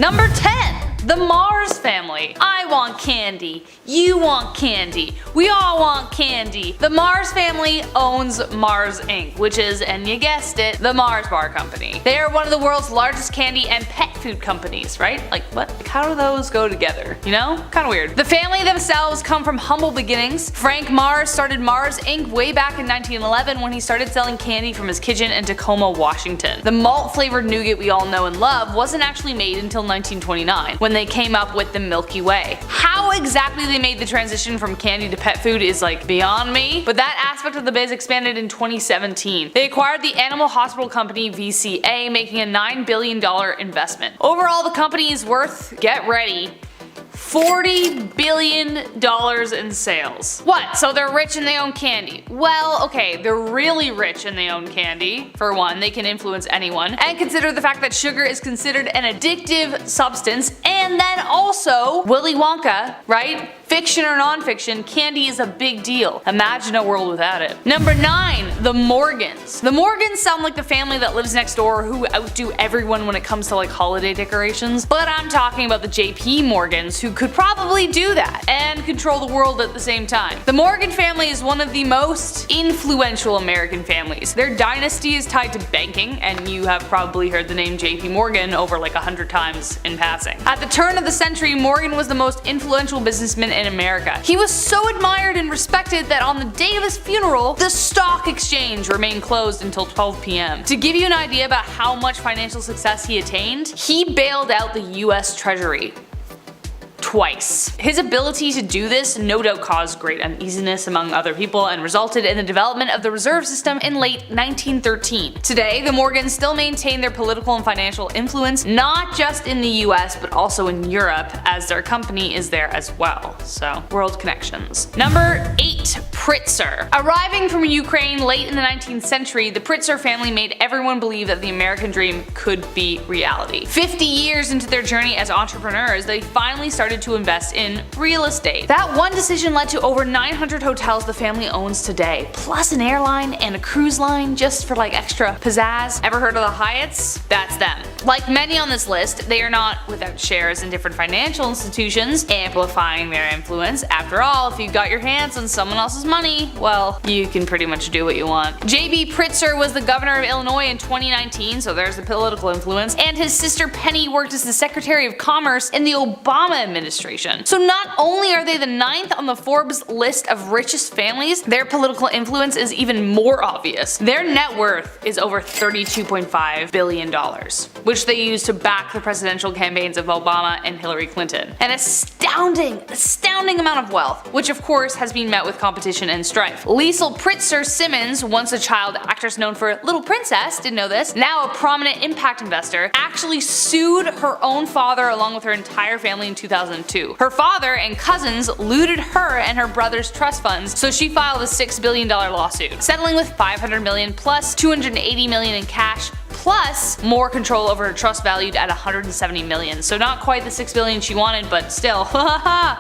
Number 10. The Mars family. I want candy. You want candy. We all want candy. The Mars family owns Mars Inc., which is, and you guessed it, the Mars Bar Company. They are one of the world's largest candy and pet food companies, right? Like what? Like, how do those go together? You know? Kinda weird. The family themselves come from humble beginnings. Frank Mars started Mars Inc. way back in 1911 when he started selling candy from his kitchen in Tacoma, Washington. The malt flavored nougat we all know and love wasn't actually made until 1929, when they came up with the Milky Way. How exactly they made the transition from candy to pet food is like beyond me, but that aspect of the biz expanded in 2017. They acquired the animal hospital company VCA, making a $9 billion investment. Overall, the company is worth, get ready, $40 billion in sales. What? So they're rich and they own candy? Well, okay, they're really rich and they own candy. For one, they can influence anyone. And consider the fact that sugar is considered an addictive substance. And then also, Willy Wonka, right? Fiction or non-fiction, candy is a big deal. Imagine a world without it. Number 9. The Morgans. The Morgans sound like the family that lives next door who outdo everyone when it comes to like holiday decorations, but I'm talking about the JP Morgans, who could probably do that and control the world at the same time. The Morgan family is one of the most influential American families. Their dynasty is tied to banking, and you have probably heard the name JP Morgan over like 100 times in passing. At the turn of the century, Morgan was the most influential businessman in America. He was so admired and respected that on the day of his funeral, the stock exchange remained closed until 12 p.m. To give you an idea about how much financial success he attained, he bailed out the US Treasury twice. His ability to do this no doubt caused great uneasiness among other people and resulted in the development of the reserve system in late 1913. Today, the Morgans still maintain their political and financial influence, not just in the US but also in Europe, as their company is there as well. So, world connections. Number 8. Pritzker. Arriving from Ukraine late in the 19th century, the Pritzker family made everyone believe that the American dream could be reality. 50 years into their journey as entrepreneurs, they finally started to invest in real estate. That one decision led to over 900 hotels the family owns today, plus an airline and a cruise line just for like extra pizzazz. Ever heard of the Hyatts? That's them. Like many on this list, they are not without shares in different financial institutions, amplifying their influence. After all, if you got your hands on someone else's money, well, you can pretty much do what you want. J.B. Pritzker was the governor of Illinois in 2019, so there's the political influence, and his sister Penny worked as the Secretary of Commerce in the Obama administration. So not only are they the 9th on the Forbes list of richest families, their political influence is even more obvious. Their net worth is over $32.5 billion, which they use to back the presidential campaigns of Obama and Hillary Clinton. An astounding amount of wealth, which of course has been met with competition and strife. Liesl Pritzker Simmons, once a child actress known for Little Princess, didn't know this, now a prominent impact investor, actually sued her own father along with her entire family in 2002. Her father and cousins looted her and her brother's trust funds, so she filed a $6 billion lawsuit, settling with $500 million plus $280 million in cash, plus more control over her trust valued at $170 million. So not quite the $6 billion she wanted, but still,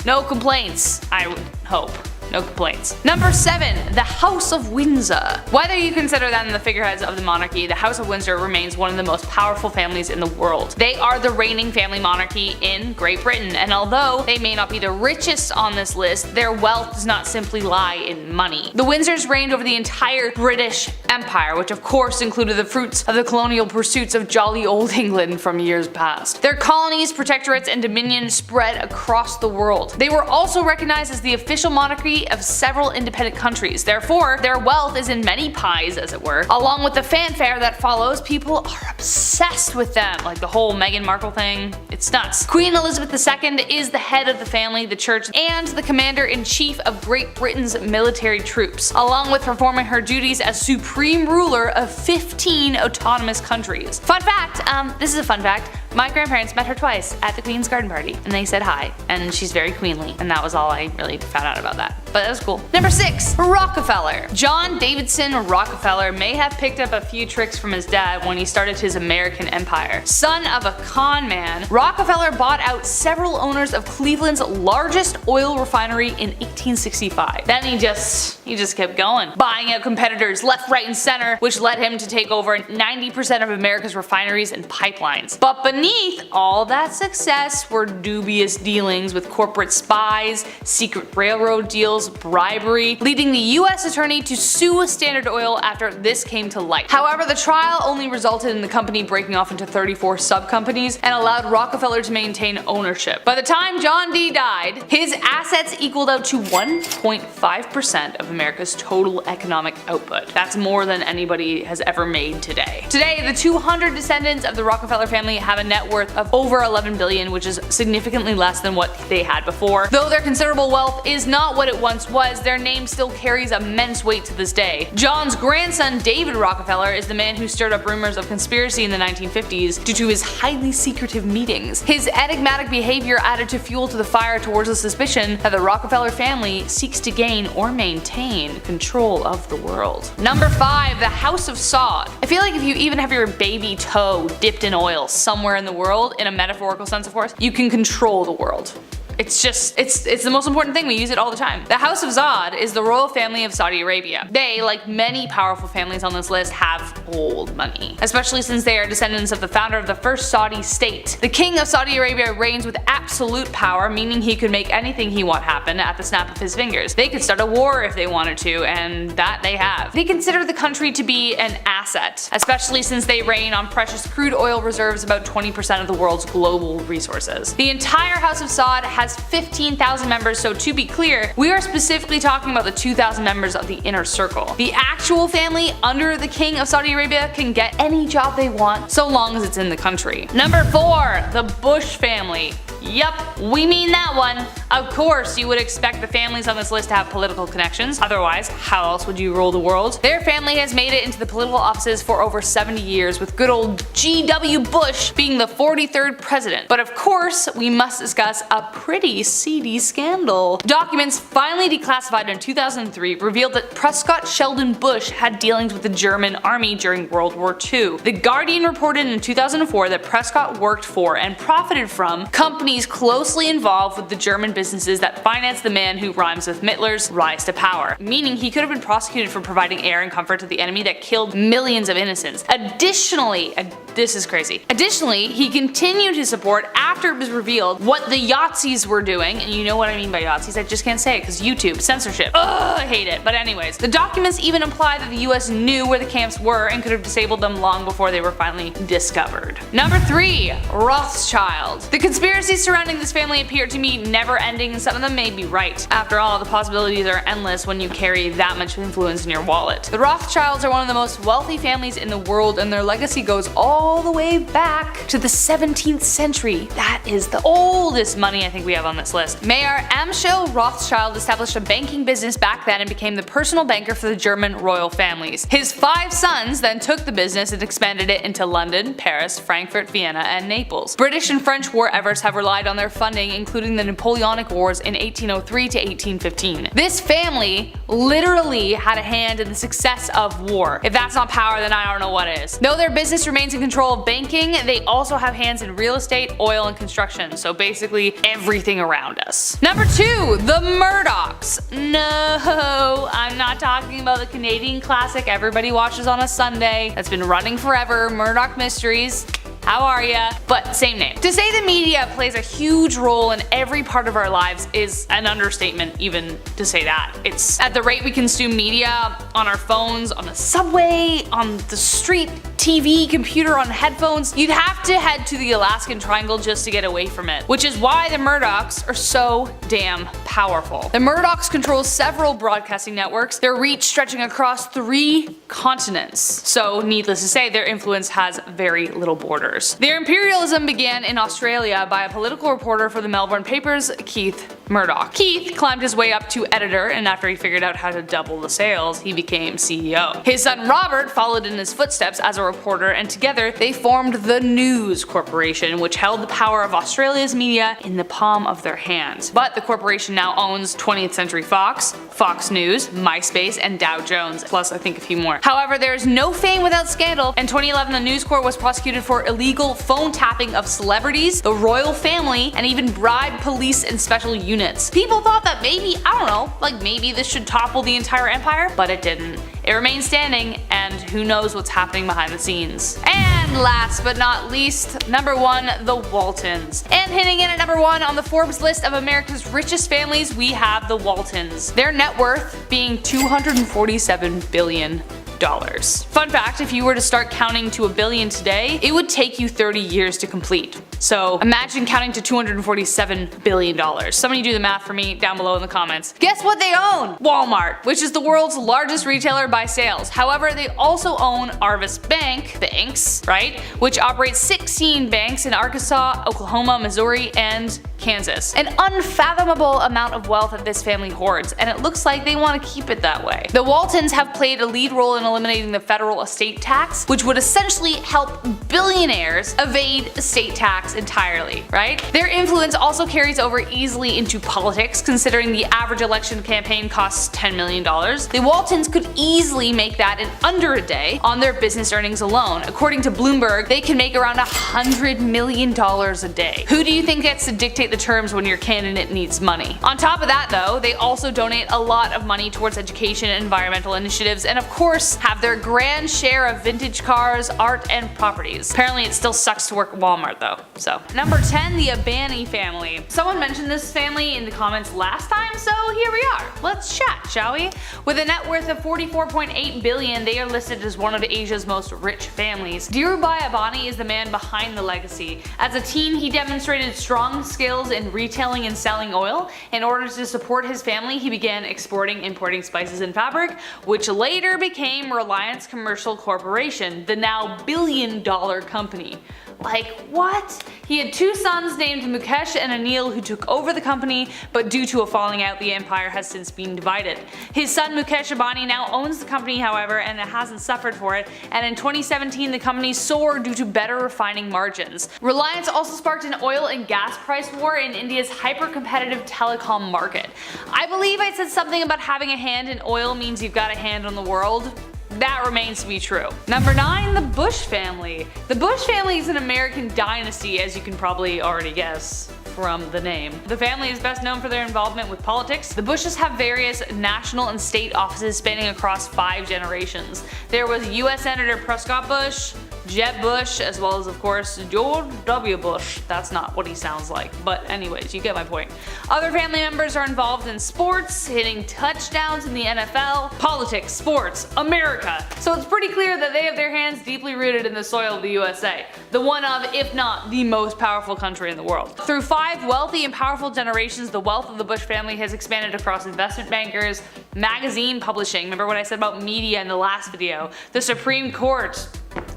no complaints, I would hope. No complaints. Number 7. The House of Windsor. Whether you consider them the figureheads of the monarchy, the House of Windsor remains one of the most powerful families in the world. They are the reigning family monarchy in Great Britain, and although they may not be the richest on this list, their wealth does not simply lie in money. The Windsors reigned over the entire British Empire, which of course included the fruits of the colonial pursuits of jolly old England from years past. Their colonies, protectorates, and dominions spread across the world. They were also recognized as the official monarchy of several independent countries. Therefore, their wealth is in many pies, as it were. Along with the fanfare that follows, people are obsessed with them. Like the whole Meghan Markle thing, it's nuts. Queen Elizabeth II is the head of the family, the church, and the commander-in-chief of Great Britain's military troops, along with performing her duties as supreme ruler of 15 autonomous countries. Fun fact, this is a fun fact, my grandparents met her twice at the Queen's garden party, and they said hi, and she's very queenly, and that was all I really found out about that. But that was cool. Number 6. Rockefeller. John Davidson Rockefeller may have picked up a few tricks from his dad when he started his American empire. Son of a con man, Rockefeller bought out several owners of Cleveland's largest oil refinery in 1865. Then he just kept going, buying out competitors left, right, and center, which led him to take over 90% of America's refineries and pipelines. But beneath beneath all that success were dubious dealings with corporate spies, secret railroad deals, bribery, leading the US attorney to sue Standard Oil after this came to light. However, the trial only resulted in the company breaking off into 34 sub-companies and allowed Rockefeller to maintain ownership. By the time John D. died, his assets equaled out to 1.5% of America's total economic output. That's more than anybody has ever made today. Today, the 200 descendants of the Rockefeller family have a net worth of over $11 billion, which is significantly less than what they had before. Though their considerable wealth is not what it once was, their name still carries immense weight to this day. John's grandson, David Rockefeller, is the man who stirred up rumors of conspiracy in the 1950s due to his highly secretive meetings. His enigmatic behavior added to fuel to the fire towards the suspicion that the Rockefeller family seeks to gain or maintain control of the world. Number 5. The House of Saud. I feel like if you even have your baby toe dipped in oil somewhere in the world, in a metaphorical sense of course, you can control the world. It's the most important thing, we use it all the time. The House of Saud is the royal family of Saudi Arabia. They, like many powerful families on this list, have old money, especially since they are descendants of the founder of the first Saudi state. The king of Saudi Arabia reigns with absolute power, meaning he could make anything he want happen at the snap of his fingers. They could start a war if they wanted to, and that they have. They consider the country to be an asset, especially since they reign on precious crude oil reserves, about 20% of the world's global resources. The entire House of Saud has 15,000 members, so to be clear, we are specifically talking about the 2,000 members of the inner circle. The actual family under the king of Saudi Arabia can get any job they want so long as it's in the country. Number 4. The Bush family. Yup, we mean that one. Of course, you would expect the families on this list to have political connections, otherwise, how else would you rule the world? Their family has made it into the political offices for over 70 years, with good old G.W. Bush being the 43rd president. But of course, we must discuss a pretty seedy scandal. Documents finally declassified in 2003 revealed that Prescott Sheldon Bush had dealings with the German army during World War II. The Guardian reported in 2004 that Prescott worked for and profited from companies closely involved with the German businesses that financed the man who rhymes with Hitler's rise to power, meaning he could have been prosecuted for providing air and comfort to the enemy that killed millions of innocents. Additionally, this is crazy. Additionally, he continued his support after it was revealed what the Yahtzees were doing, and you know what I mean by Yahtzees, I just can't say it because YouTube, censorship. Ugh, I hate it. But anyways, the documents even imply that the US knew where the camps were and could have disabled them long before they were finally discovered. Number 3. Rothschild. The conspiracies surrounding this family appear to me never ending, and some of them may be right. After all, the possibilities are endless when you carry that much influence in your wallet. The Rothschilds are one of the most wealthy families in the world, and their legacy goes all the way back to the 17th century. That is the oldest money I think we have on this list. Mayer Amschel Rothschild established a banking business back then and became the personal banker for the German royal families. His 5 sons then took the business and expanded it into London, Paris, Frankfurt, Vienna, and Naples. British and French war efforts have relied on their funding, including the Napoleonic Wars in 1803 to 1815. This family literally had a hand in the success of war. If that's not power, then I don't know what is. Though their business remains in control of banking, they also have hands in real estate, oil, and construction, so basically everything around us. Number 2. The Murdochs. No, I'm not talking about the Canadian classic everybody watches on a Sunday that's been running forever, Murdoch Mysteries. How are ya? But same name. To say the media plays a huge role in every part of our lives is an understatement, even to say that. It's at the rate we consume media on our phones, on the subway, on the street, TV, computer, on headphones. You'd have to head to the Alaskan Triangle just to get away from it, which is why the Murdochs are so damn powerful. The Murdochs control several broadcasting networks, their reach stretching across 3 continents. So needless to say, their influence has very little borders. Their imperialism began in Australia by a political reporter for the Melbourne papers, Keith Murdoch. Keith climbed his way up to editor, and after he figured out how to double the sales, he became CEO. His son Robert followed in his footsteps as a reporter, and together they formed the News Corporation, which held the power of Australia's media in the palm of their hands. But the corporation now owns 20th Century Fox, Fox News, MySpace, and Dow Jones, plus I think a few more. However, there is no fame without scandal. In 2011, the News Corp was prosecuted for illegal phone tapping of celebrities, the royal family, and even bribed police and special units. People thought that maybe, I don't know, like maybe this should topple the entire empire, but it didn't. It remained standing, and who knows what's happening behind the scenes. And last but not least, number 1, the Waltons. And hitting in at number 1 on the Forbes list of America's richest families, we have the Waltons. Their net worth being $247 billion. Fun fact, if you were to start counting to $1 billion today, it would take you 30 years to complete. So imagine counting to $247 billion. Somebody do the math for me down below in the comments. Guess what they own? Walmart, which is the world's largest retailer by sales. However, they also own Arvis Banks, right? Which operates 16 banks in Arkansas, Oklahoma, Missouri, and Kansas. An unfathomable amount of wealth that this family hoards, and it looks like they want to keep it that way. The Waltons have played a lead role in eliminating the federal estate tax, which would essentially help billionaires evade estate tax entirely, right? Their influence also carries over easily into politics, considering the average election campaign costs $10 million. The Waltons could easily make that in under a day on their business earnings alone. According to Bloomberg, they can make around $100 million a day. Who do you think gets to dictate the terms when your candidate needs money? On top of that though, they also donate a lot of money towards education and environmental initiatives, and of course have their grand share of vintage cars, art, and properties. Apparently it still sucks to work at Walmart though. So number 10, the Abani family. Someone mentioned this family in the comments last time, so here we are. Let's chat, shall we? With a net worth of $44.8 billion, they are listed as one of Asia's most rich families. Dhirubhai Ambani is the man behind the legacy. As a teen, he demonstrated strong skills in retailing and selling oil. In order to support his family, he began importing spices and fabric, which later became Reliance Commercial Corporation, the now billion-dollar company. Like, what? He had 2 sons named Mukesh and Anil who took over the company, but due to a falling out, the empire has since been divided. His son Mukesh Ambani now owns the company, however, and it hasn't suffered for it, and in 2017 the company soared due to better refining margins. Reliance also sparked an oil and gas price war in India's hyper-competitive telecom market. I believe I said something about having a hand in oil means you've got a hand on the world. That remains to be true. Number 9, the Bush family. The Bush family is an American dynasty, as you can probably already guess from the name. The family is best known for their involvement with politics. The Bushes have various national and state offices spanning across 5 generations. There was US Senator Prescott Bush, Jeb Bush, as well as of course George W. Bush. That's not what he sounds like, but anyways, you get my point. Other family members are involved in sports, hitting touchdowns in the NFL, politics, sports, America. So it's pretty clear that they have their hands deeply rooted in the soil of the USA, the one of, if not the most powerful country in the world. Through 5 wealthy and powerful generations, the wealth of the Bush family has expanded across investment bankers, magazine publishing, remember what I said about media in the last video, the Supreme Court,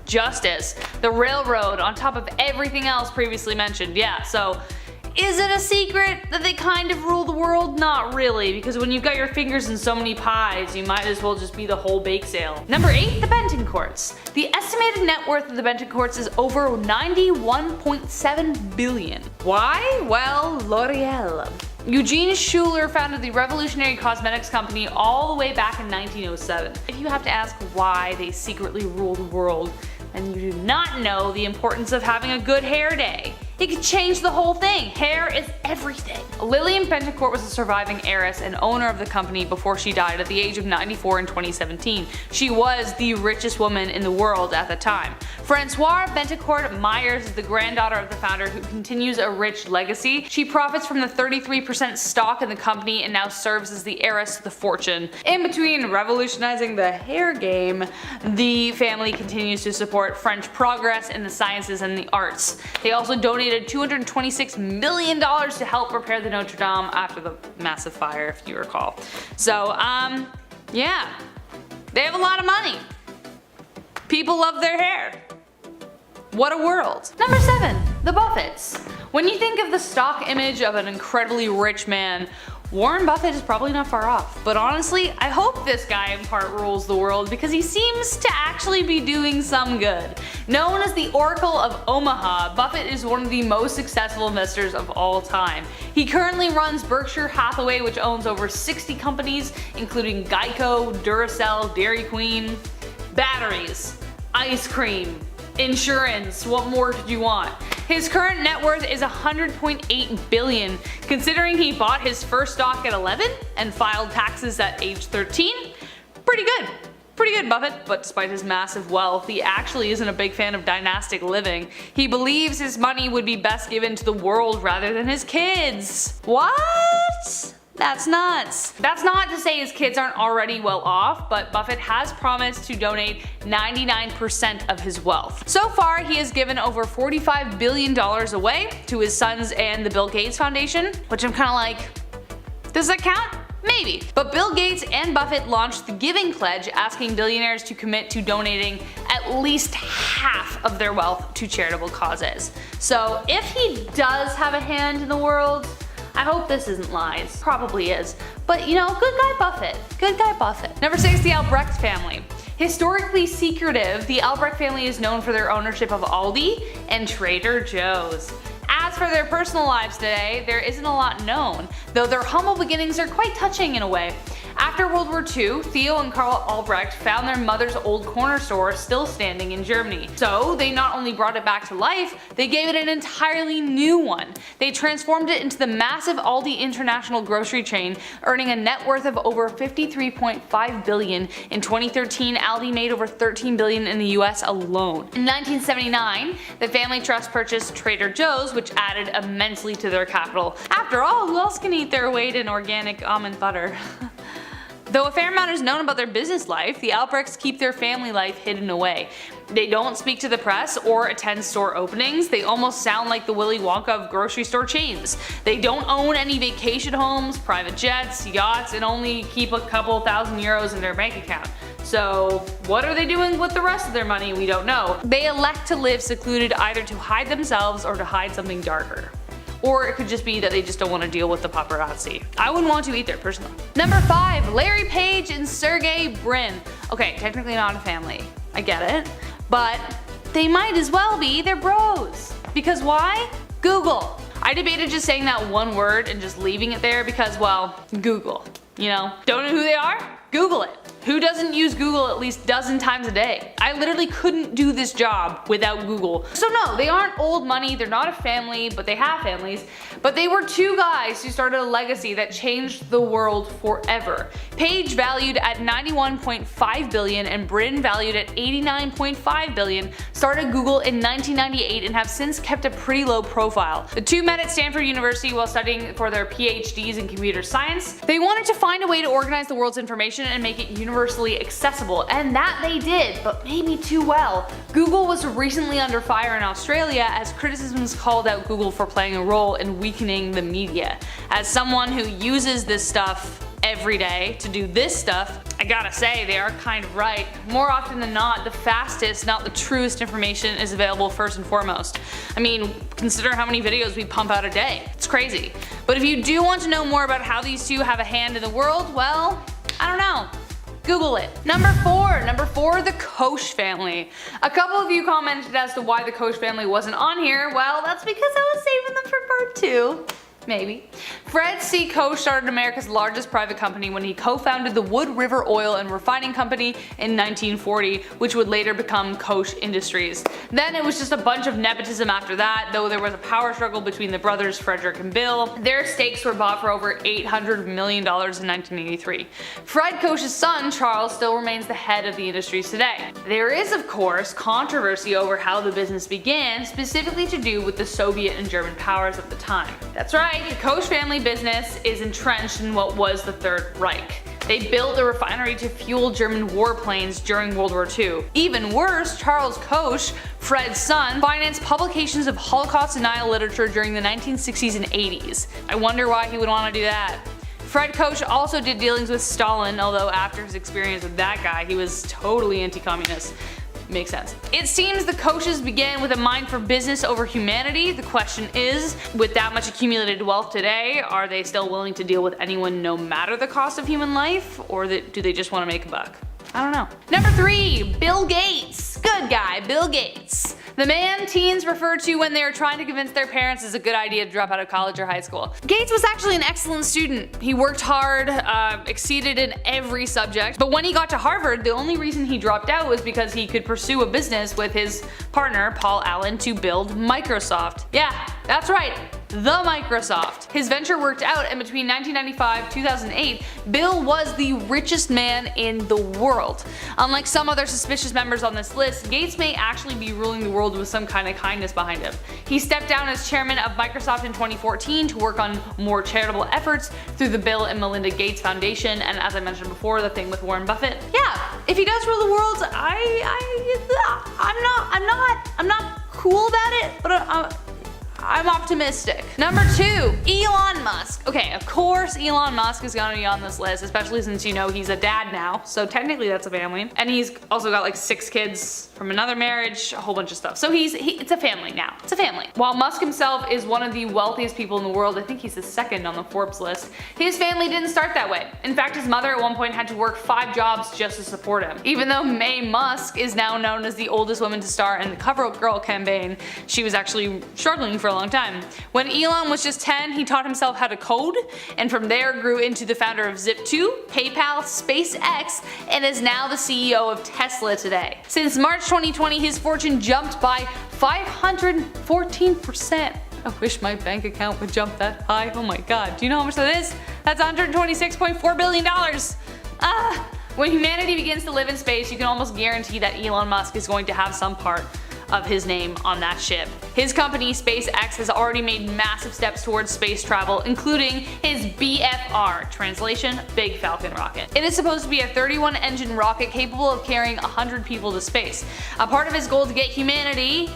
justice, the railroad, on top of everything else previously mentioned. Yeah, so is it a secret that they kind of rule the world? Not really, because when you've got your fingers in so many pies, you might as well just be the whole bake sale. Number 8, the Bentoncourts. The estimated net worth of the Bentoncourts is over $91.7 billion. Why? Well, L'Oreal. Eugene Schuler founded the revolutionary cosmetics company all the way back in 1907. If you have to ask why they secretly rule the world, then you do not know the importance of having a good hair day. It could change the whole thing. Hair is everything. Lillian Bentoncourt was a surviving heiress and owner of the company before she died at the age of 94 in 2017. She was the richest woman in the world at the time. Francoise Bentoncourt Myers is the granddaughter of the founder who continues a rich legacy. She profits from the 33% stock in the company and now serves as the heiress to the fortune. In between revolutionizing the hair game, the family continues to support French progress in the sciences and the arts. They also donated $226 million to help repair the Notre Dame after the massive fire, if you recall. So, yeah, they have a lot of money. People love their hair. What a world. Number 7, the Buffetts. When you think of the stock image of an incredibly rich man, Warren Buffett is probably not far off. But honestly, I hope this guy in part rules the world because he seems to actually be doing some good. Known as the Oracle of Omaha, Buffett is one of the most successful investors of all time. He currently runs Berkshire Hathaway, which owns over 60 companies, including Geico, Duracell, Dairy Queen, batteries, ice cream, insurance, what more could you want? His current net worth is $100.8 billion. Considering he bought his first stock at 11 and filed taxes at age 13, pretty good. pretty good, Buffett, but despite his massive wealth, he actually isn't a big fan of dynastic living. He believes his money would be best given to the world rather than his kids. What? That's nuts. That's not to say his kids aren't already well off, but Buffett has promised to donate 99% of his wealth. So far, he has given over $45 billion away to his sons and the Bill Gates Foundation, which I'm kinda like, does that count? Maybe. But Bill Gates and Buffett launched the Giving Pledge, asking billionaires to commit to donating at least half of their wealth to charitable causes. So if he does have a hand in the world, I hope this isn't lies. Probably is. But you know, good guy Buffett. Good guy Buffett. Number 6, the Albrecht family. Historically secretive, the Albrecht family is known for their ownership of Aldi and Trader Joe's. As for their personal lives today, there isn't a lot known, though their humble beginnings are quite touching in a way. After World War II, Theo and Karl Albrecht found their mother's old corner store still standing in Germany. So they not only brought it back to life, they gave it an entirely new one. They transformed it into the massive Aldi international grocery chain, earning a net worth of over $53.5 billion. In 2013, Aldi made over $13 billion in the US alone. In 1979, the family trust purchased Trader Joe's, which added immensely to their capital. After all, who else can eat their weight in organic almond butter? Though a fair amount is known about their business life, the Albrechts keep their family life hidden away. They don't speak to the press or attend store openings. They almost sound like the Willy Wonka of grocery store chains. They don't own any vacation homes, private jets, yachts, and only keep a couple $1,000 in their bank account. So what are they doing with the rest of their money? We don't know. They elect to live secluded either to hide themselves or to hide something darker. Or it could just be that they just don't want to deal with the paparazzi. I wouldn't want to either, personally. Number 5, Larry Page and Sergey Brin. Okay, technically not a family. I get it. But they might as well be. They're bros. Because why? Google. I debated just saying that one word and just leaving it there because, well, Google. You know? Don't know who they are? Google it. Who doesn't use Google at least a dozen times a day? I literally couldn't do this job without Google. So no, they aren't old money, they're not a family, but they have families. But they were two guys who started a legacy that changed the world forever. Page, valued at $91.5 billion, and Brin, valued at $89.5 billion, started Google in 1998 and have since kept a pretty low profile. The two met at Stanford University while studying for their PhDs in computer science. They wanted to find a way to organize the world's information and make it universally accessible, and that they did, but maybe too well. Google was recently under fire in Australia as criticisms called out Google for playing a role in weakening the media. As someone who uses this stuff every day to do this stuff, I gotta say they are kind of right. More often than not, the fastest, not the truest information is available first and foremost. I mean, consider how many videos we pump out a day. It's crazy. But if you do want to know more about how these two have a hand in the world, well, I don't know. Google it. Number 4, the Koch family. A couple of you commented as to why the Koch family wasn't on here. Well, that's because I was saving them for part 2. Maybe. Fred C. Koch started America's largest private company when he co-founded the Wood River Oil and Refining Company in 1940, which would later become Koch Industries. Then it was just a bunch of nepotism after that, though there was a power struggle between the brothers Frederick and Bill. Their stakes were bought for over $800 million in 1983. Fred Koch's son, Charles, still remains the head of the industries today. There is, of course, controversy over how the business began, specifically to do with the Soviet and German powers at the time. That's right. The Koch family business is entrenched in what was the Third Reich. They built a refinery to fuel German warplanes during World War II. Even worse, Charles Koch, Fred's son, financed publications of Holocaust denial literature during the 1960s and 80s. I wonder why he would want to do that. Fred Koch also did dealings with Stalin, although after his experience with that guy, he was totally anti-communist. Makes sense. It seems the Kochs began with a mind for business over humanity. The question is, with that much accumulated wealth today, are they still willing to deal with anyone no matter the cost of human life? Or do they just want to make a buck? I don't know. Number 3, Bill Gates. Good guy, Bill Gates. The man teens refer to when they are trying to convince their parents it's a good idea to drop out of college or high school. Gates was actually an excellent student. He worked hard, exceeded in every subject, but when he got to Harvard, the only reason he dropped out was because he could pursue a business with his partner, Paul Allen, to build Microsoft. Yeah, that's right. the Microsoft. His venture worked out, and between 1995 and 2008, Bill was the richest man in the world. Unlike some other suspicious members on this list, Gates may actually be ruling the world with some kind of kindness behind him. He stepped down as chairman of Microsoft in 2014 to work on more charitable efforts through the Bill and Melinda Gates Foundation, and as I mentioned before, the thing with Warren Buffett. Yeah, if he does rule the world, I'm not cool about it, but I'm optimistic. Number 2, Elon Musk. Okay, of course Elon Musk is gonna be on this list, especially since you know he's a dad now, so technically that's a family. And he's also got like 6 kids from another marriage, a whole bunch of stuff. So it's a family now. It's a family. While Musk himself is one of the wealthiest people in the world, I think he's the 2nd on the Forbes list, his family didn't start that way. In fact, his mother at one point had to work 5 jobs just to support him. Even though Mae Musk is now known as the oldest woman to star in the CoverGirl campaign, she was actually struggling for a long time. When Elon was just 10, he taught himself how to code, and from there grew into the founder of Zip2, PayPal, SpaceX, and is now the CEO of Tesla today. Since March 2020, his fortune jumped by 514%. I wish my bank account would jump that high. Oh my god, do you know how much that is? That's $126.4 billion. When humanity begins to live in space, you can almost guarantee that Elon Musk is going to have some part of his name on that ship. His company, SpaceX, has already made massive steps towards space travel, including his BFR, translation, Big Falcon rocket. It is supposed to be a 31-engine rocket capable of carrying 100 people to space, a part of his goal to get humanity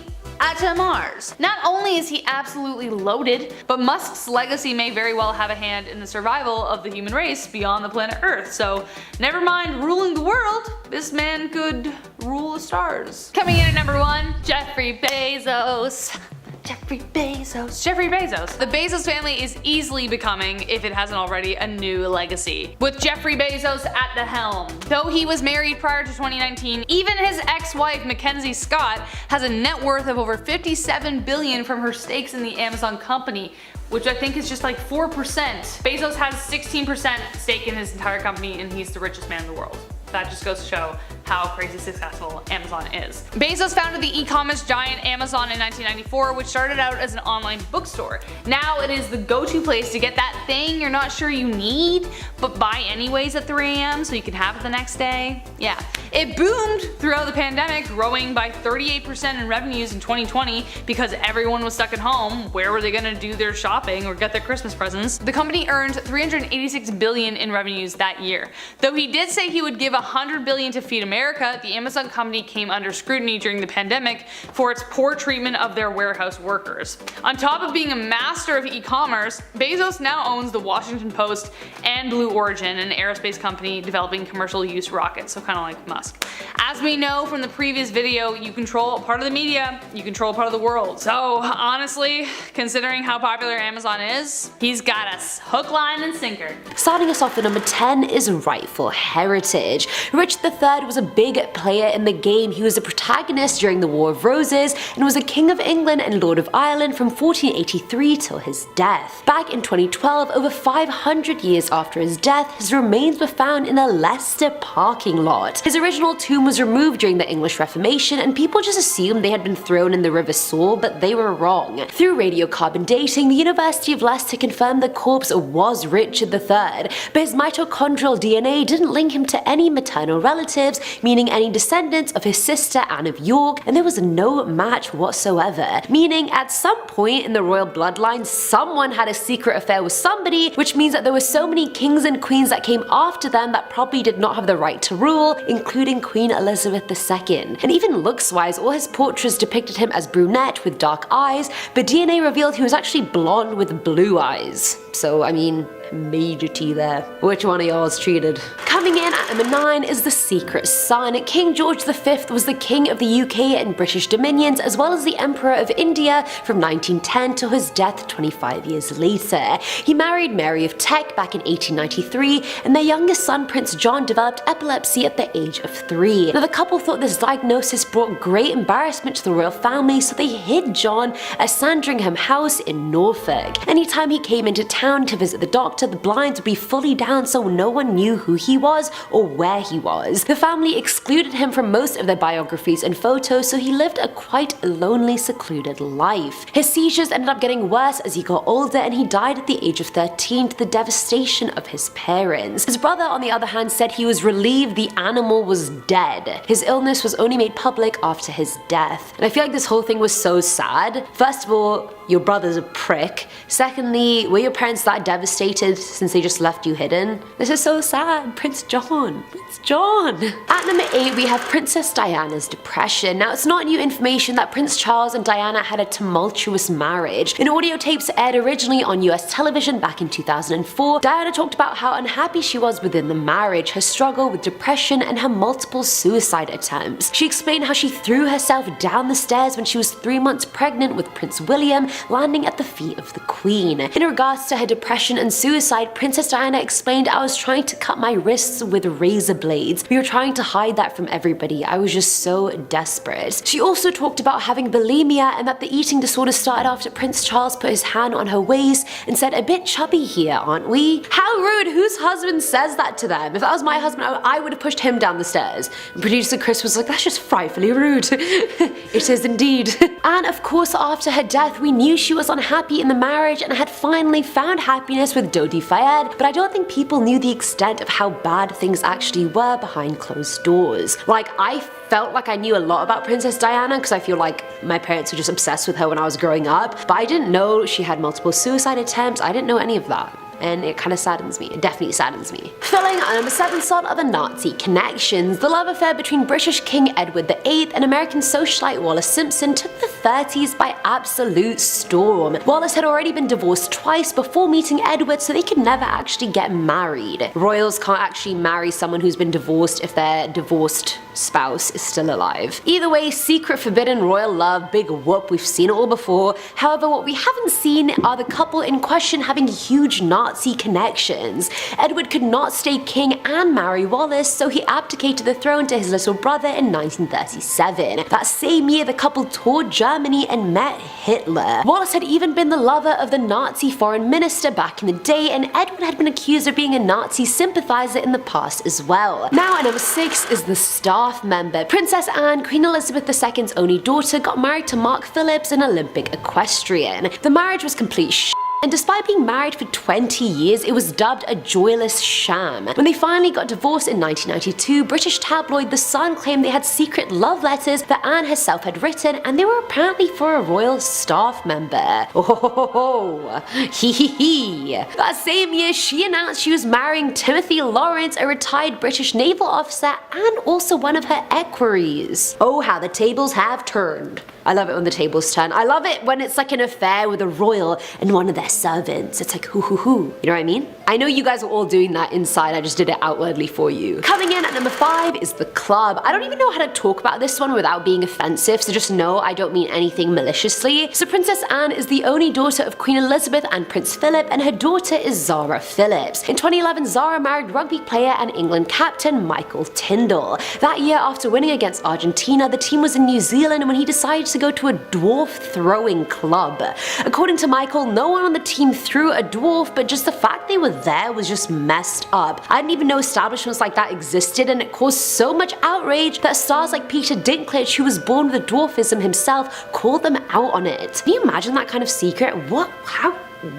to Mars. Not only is he absolutely loaded, but Musk's legacy may very well have a hand in the survival of the human race beyond the planet Earth, so never mind ruling the world, this man could rule the stars. Coming in at number 1, Jeffrey Bezos. Jeffrey Bezos. Jeffrey Bezos. The Bezos family is easily becoming, if it hasn't already, a new legacy, with Jeffrey Bezos at the helm. Though he was married prior to 2019, even his ex-wife Mackenzie Scott has a net worth of over $57 billion from her stakes in the Amazon company, which I think is just like 4%. Bezos has 16% stake in his entire company, and he's the richest man in the world. That just goes to show how crazy successful Amazon is. Bezos founded the e-commerce giant Amazon in 1994, which started out as an online bookstore. Now it is the go-to place to get that thing you're not sure you need, but buy anyways at 3 AM so you can have it the next day. Yeah. It boomed throughout the pandemic, growing by 38% in revenues in 2020 because everyone was stuck at home. Where were they gonna do their shopping or get their Christmas presents? The company earned $386 billion in revenues that year. Though he did say he would give $100 billion to feed America, the Amazon company came under scrutiny during the pandemic for its poor treatment of their warehouse workers. On top of being a master of e-commerce, Bezos now owns the Washington Post and Blue Origin, an aerospace company developing commercial use rockets, so kind of like Musk. As we know from the previous video, you control a part of the media, you control a part of the world. So honestly, considering how popular Amazon is, he's got us hook, line, and sinker. Starting us off at number 10 is Rightful Heritage. Richard III was a big player in the game. He was a protagonist during the War of Roses and was a King of England and Lord of Ireland from 1483 till his death. Back in 2012, over 500 years after his death, his remains were found in a Leicester parking lot. His original tomb was removed during the English Reformation, and people just assumed they had been thrown in the River Soar, but they were wrong. Through radiocarbon dating, the University of Leicester confirmed the corpse was Richard III, but his mitochondrial DNA didn't link him to any maternal relatives, meaning any descendants of his sister Anne of York, and there was no match whatsoever, meaning at some point in the royal bloodline someone had a secret affair with somebody, which means that there were so many kings and queens that came after them that probably did not have the right to rule, including Queen Elizabeth II. And even looks-wise, all his portraits depicted him as brunette with dark eyes, but DNA revealed he was actually blonde with blue eyes. So I mean, major T there. Which one of y'all's treated? Coming in at number 9 is The Secret Son. King George V was the king of the UK and British dominions, as well as the Emperor of India from 1910 till his death 25 years later. He married Mary of Teck back in 1893, and their youngest son Prince John developed epilepsy at the age of 3. Now the couple thought this diagnosis brought great embarrassment to the royal family, so they hid John at Sandringham House in Norfolk. Anytime he came into town to visit the doctor, doctor, the blinds would be fully down so no one knew who he was or where he was. The family excluded him from most of their biographies and photos, so he lived a quite lonely, secluded life. His seizures ended up getting worse as he got older, and he died at the age of 13 to the devastation of his parents. His brother, on the other hand, said he was relieved the animal was dead. His illness was only made public after his death. And I feel like this whole thing was so sad. First of all, your brother's a prick. Secondly, were your parents that devastated since they just left you hidden? This is so sad. Prince John. Prince John. At number 8, we have Princess Diana's depression. Now, it's not new information that Prince Charles and Diana had a tumultuous marriage. In audio tapes aired originally on US television back in 2004, Diana talked about how unhappy she was within the marriage, her struggle with depression, and her multiple suicide attempts. She explained how she threw herself down the stairs when she was 3 months pregnant with Prince William, landing at the feet of the Queen. In regards to her depression and suicide, Princess Diana explained, "I was trying to cut my wrists with razor blades. We were trying to hide that from everybody. I was just so desperate." She also talked about having bulimia and that the eating disorder started after Prince Charles put his hand on her waist and said, "A bit chubby here, aren't we?" How rude! Whose husband says that to them? If that was my husband, I would have pushed him down the stairs. And producer Chris was like, "That's just frightfully rude." It is indeed. And of course, after her death, we knew she was unhappy in the marriage and had finally found happiness with Dodi Fayed, but I don't think people knew the extent of how bad things actually were behind closed doors. Like, I felt like I knew a lot about Princess Diana because I feel like my parents were just obsessed with her when I was growing up, but I didn't know she had multiple suicide attempts. I didn't know any of that. And it kind of saddens me. It definitely saddens me. Filling at number 7 slot are the Nazi connections. The love affair between British King Edward VIII and American socialite Wallis Simpson took the 30s by absolute storm. Wallis had already been divorced twice before meeting Edward, so they could never actually get married. Royals can't actually marry someone who's been divorced if their divorced spouse is still alive. Either way, secret forbidden royal love, big whoop, we've seen it all before. However, what we haven't seen are the couple in question having huge Nazi connections. Edward could not stay king and marry Wallis, so he abdicated the throne to his little brother in 1937. That same year, the couple toured Germany and met Hitler. Wallis had even been the lover of the Nazi foreign minister back in the day, and Edward had been accused of being a Nazi sympathizer in the past as well. Now at number 6 is the staff member. Princess Anne, Queen Elizabeth II's only daughter, got married to Mark Phillips, an Olympic equestrian. The marriage was complete and despite being married for 20 years, it was dubbed a joyless sham. When they finally got divorced in 1992, British tabloid The Sun claimed they had secret love letters that Anne herself had written, and they were apparently for a royal staff member. Oh, hee hee hee. That same year, she announced she was marrying Timothy Lawrence, a retired British naval officer and also one of her equerries. Oh, how the tables have turned. I love it when the tables turn. I love it when it's like an affair with a royal and one of their servants. It's like hoo hoo hoo. You know what I mean? I know you guys are all doing that inside, I just did it outwardly for you. Coming in at number 5 is The Club. I don't even know how to talk about this one without being offensive, so just know I don't mean anything maliciously. So Princess Anne is the only daughter of Queen Elizabeth and Prince Philip, and her daughter is Zara Phillips. In 2011, Zara married rugby player and England captain Michael Tindall. That year, after winning against Argentina, the team was in New Zealand when he decided to go to a dwarf throwing club. According to Michael, no one on the team threw a dwarf, but just the fact they were there was just messed up. I didn't even know establishments like that existed, and it caused so much outrage that stars like Peter Dinklage, who was born with dwarfism himself, called them out on it. Can you imagine that kind of secret? What? How?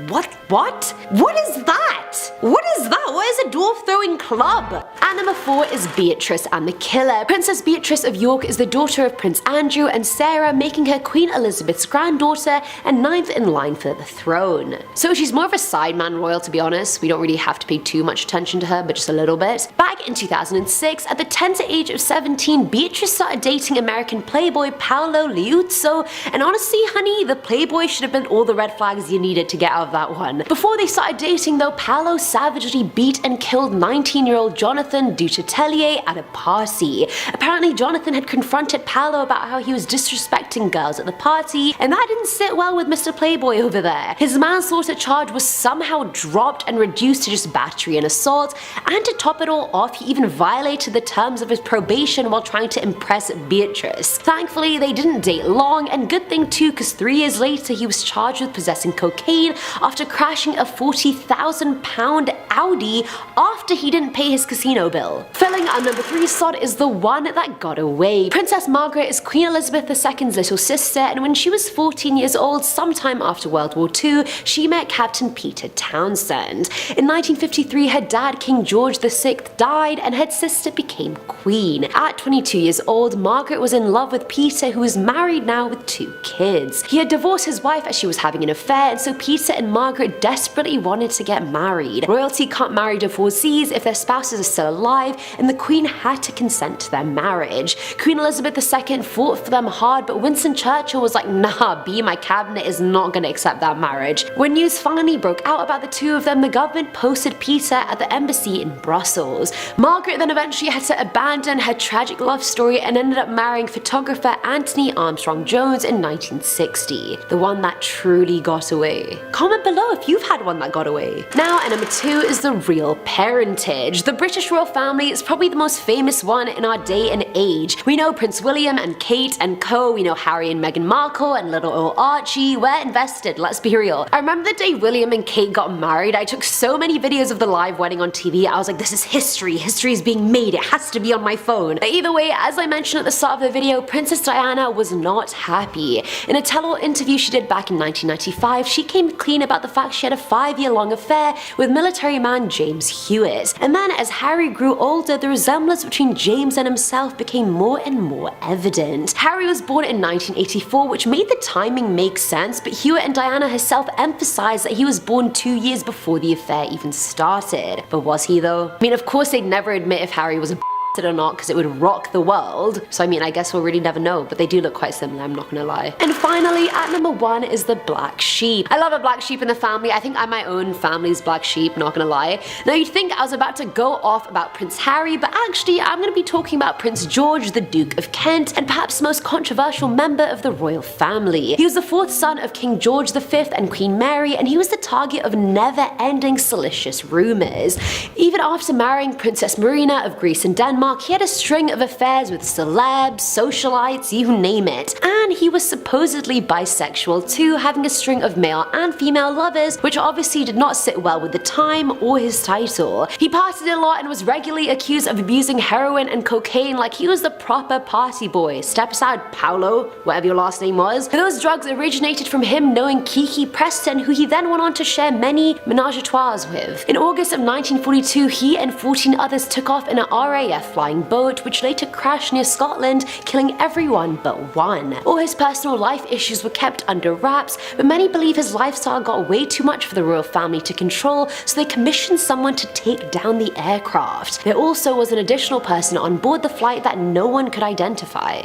What? What is that? What is that? What is a dwarf throwing club? And number 4 is Beatrice and the Killer. Princess Beatrice of York is the daughter of Prince Andrew and Sarah, making her Queen Elizabeth's granddaughter and 9th in line for the throne. So she's more of a sideman royal, to be honest. We don't really have to pay too much attention to her, but just a little bit. Back in 2006, at the tender age of 17, Beatrice started dating American playboy Paolo Liuzzo, and honestly, honey, the playboy should have been all the red flags you needed to get out of that one. Before they started dating though, Paolo savagely beat and killed 19-year-old Jonathan Duchatelier at a party. Apparently Jonathan had confronted Paolo about how he was disrespecting girls at the party, and that didn't sit well with Mr. Playboy over there. His manslaughter charge was somehow dropped and reduced to just battery and assault, and to top it all off, he even violated the terms of his probation while trying to impress Beatrice. Thankfully they didn't date long, and good thing too, because 3 years later he was charged with possessing cocaine after crashing a £40,000 Audi after he didn't pay his casino bill. Filling our number 3 slot is the one that got away. Princess Margaret is Queen Elizabeth II's little sister, and when she was 14 years old, sometime after World War II, she met Captain Peter Townsend. In 1953, her dad, King George VI, died and her sister became queen. At 22 years old, Margaret was in love with Peter, who was married now with 2 kids. He had divorced his wife as she was having an affair, and so Peter and Margaret desperately wanted to get married. Royalty can't marry divorcees if their spouses are still alive, and the Queen had to consent to their marriage. Queen Elizabeth II fought for them hard, but Winston Churchill was like, nah, my cabinet is not gonna accept that marriage. When news finally broke out about the two of them, the government posted Peter at the embassy in Brussels. Margaret then eventually had to abandon her tragic love story and ended up marrying photographer Anthony Armstrong Jones in 1960. The one that truly got away. Comment below if you've had one that got away. Now at number 2 is the real parentage. The British royal family is probably the most famous one in our day and age. We know Prince William and Kate and co, we know Harry and Meghan Markle and little old Archie. We're invested, let's be real. I remember the day William and Kate got married, I took so many videos of the live wedding on TV. I was like, this is history is being made, it has to be on my phone. But either way, as I mentioned at the start of the video, Princess Diana was not happy. In a tell-all interview she did back in 1995, she came clean about the fact she had a 5-year-long affair with military man James Hewitt. And then as Harry grew older, the resemblance between James and himself became more and more evident. Harry was born in 1984, which made the timing make sense, but Hewitt and Diana herself emphasized that he was born 2 years before the affair even started. But was he though? I mean, of course they'd never admit if Harry was a or not, because it would rock the world. So I mean, I guess we'll really never know, but they do look quite similar, I'm not gonna lie. And finally, at number 1 is the black sheep. I love a black sheep in the family. I think I'm my own family's black sheep, not gonna lie. Now you'd think I was about to go off about Prince Harry, but actually I'm gonna be talking about Prince George, the Duke of Kent, and perhaps the most controversial member of the royal family. He was the 4th son of King George V and Queen Mary, and he was the target of never-ending salacious rumors. Even after marrying Princess Marina of Greece and Denmark, he had a string of affairs with celebs, socialites, you name it. And he was supposedly bisexual too, having a string of male and female lovers, which obviously did not sit well with the time or his title. He partied a lot and was regularly accused of abusing heroin and cocaine like he was the proper party boy. Step aside, Paolo, whatever your last name was. Those drugs originated from him knowing Kiki Preston, who he then went on to share many menage-a-trois with. In August of 1942, he and 14 others took off in an RAF flying boat, which later crashed near Scotland, killing everyone but one. All his personal life issues were kept under wraps, but many believe his lifestyle got way too much for the royal family to control, so they commissioned someone to take down the aircraft. There also was an additional person on board the flight that no one could identify.